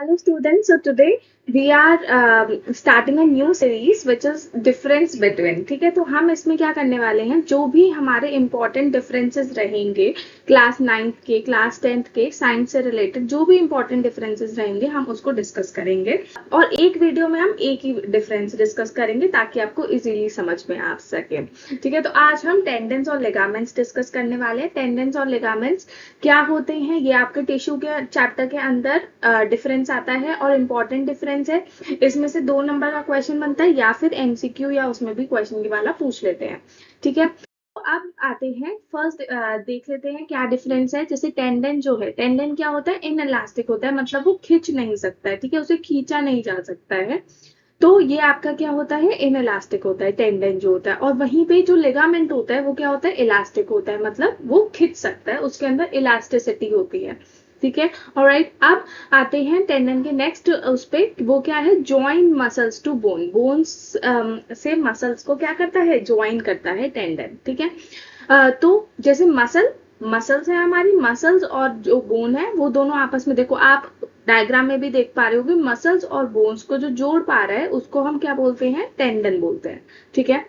Hello students, so today we are starting a new series which is difference between. ठीक है, तो हम इसमें क्या करने वाले हैं, जो भी हमारे important differences रहेंगे क्लास 9th के, क्लास 10th के साइंस से रिलेटेड जो भी important differences रहेंगे हम उसको डिस्कस करेंगे और एक वीडियो में हम एक ही डिफरेंस डिस्कस करेंगे ताकि आपको इजीली समझ में आ सके। ठीक है, तो आज हम टेंडेंस और लिगामेंट्स डिस्कस करने वाले हैं। टेंडेंस और लिगामेंट्स क्या होते हैं, ये आपके टिश्यू के चैप्टर के अंदर डिफरेंस आता है और इम्पोर्टेंट डिफरेंस है। इसमें से 2 नंबर का क्वेश्चन बनता है या फिर एमसीक्यू या उसमें भी क्वेश्चन की वाला पूछ लेते हैं। ठीक है, तो अब आते हैं फर्स्ट देख लेते हैं क्या डिफरेंस है। जैसे टेंडन जो है, टेंडन क्या होता है, इनइलास्टिक होता है, मतलब वो खींच नहीं सकता है। ठीक है, उसे खींचा नहीं जा सकता है, तो ये आपका क्या होता है, इनइलास्टिक होता है टेंडन जो होता है। और वहीं पे जो लिगामेंट होता है वो क्या होता है, इलास्टिक होता है, मतलब वो खींच सकता है, उसके अंदर इलास्टिसिटी होती है। ठीक है, ऑलराइट। अब आते हैं टेंडन के नेक्स्ट उस पे, वो क्या है, join muscles to bone. Bones से मसल्स को क्या करता है, ज्वाइन करता है टेंडन। ठीक है, तो जैसे मसल्स है हमारी, मसल्स और जो बोन है वो दोनों आपस में, देखो आप डायग्राम में भी देख पा रहे हो, मसल्स और बोन्स को जो जोड़ पा रहा है उसको हम क्या बोलते हैं, टेंडन बोलते हैं। ठीक है,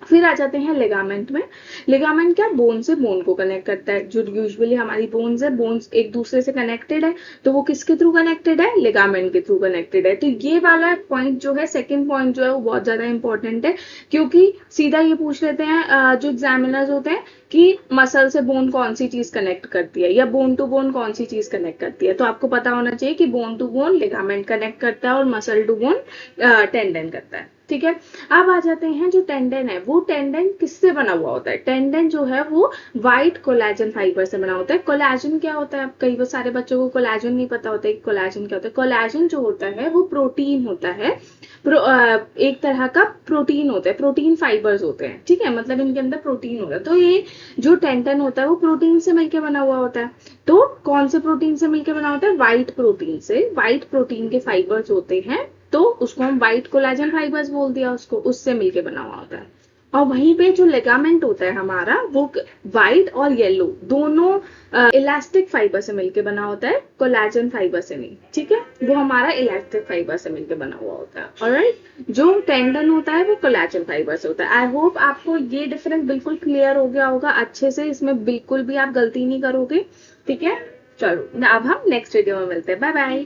फिर आ जाते हैं लिगामेंट में। लिगामेंट क्या, बोन से बोन को कनेक्ट करता है। जो यूजुअली हमारी बोन्स है, बोन्स एक दूसरे से कनेक्टेड है, तो वो किसके थ्रू कनेक्टेड है, लिगामेंट के थ्रू कनेक्टेड है। तो ये वाला पॉइंट जो है, सेकंड पॉइंट जो है वो बहुत ज्यादा इंपॉर्टेंट है, क्योंकि सीधा ये पूछ लेते हैं जो एग्जामिनर्स होते हैं कि मसल से बोन कौन सी चीज कनेक्ट करती है या बोन टू बोन कौन सी चीज कनेक्ट करती है। तो आपको पता होना चाहिए कि bone to bone ligament connect करता है और मसल टू बोन टेंडन करता है। ठीक है, अब आ जाते हैं जो टेंडन है, वो टेंडन किससे बना हुआ होता है। टेंडन जो है वो व्हाइट कोलेजन फाइबर से बना होता है। कोलेजन क्या होता है, कई सारे बच्चों को कोलेजन नहीं पता होता है कि कोलेजन क्या होता है। कोलेजन जो होता है वो प्रोटीन होता है, एक तरह का प्रोटीन होता है, प्रोटीन फाइबर्स होते हैं। ठीक है, मतलब इनके अंदर प्रोटीन होता है। तो ये जो टेंडन होता है वो प्रोटीन से मिलकर बना हुआ होता है। तो कौन से प्रोटीन से मिलकर बना होता है, व्हाइट प्रोटीन से। व्हाइट प्रोटीन के फाइबर्स होते हैं, तो उसको हम व्हाइट कोलेजन फाइबर्स बोल दिया उसको, उससे मिलके बना हुआ होता है। और वहीं पे जो लिगामेंट होता है हमारा, वो व्हाइट और येलो दोनों इलास्टिक फाइबर से मिलके बना होता है, कोलेजन फाइबर से नहीं। ठीक है, वो हमारा इलास्टिक फाइबर से मिलके बना हुआ होता है। ऑलराइट, जो टेंडन होता है वो कोलेजन फाइबर से होता है। आई होप आपको ये डिफरेंस बिल्कुल क्लियर हो गया होगा अच्छे से, इसमें बिल्कुल भी आप गलती नहीं करोगे। ठीक है, चलो अब हम नेक्स्ट वीडियो में मिलते हैं। Bye bye.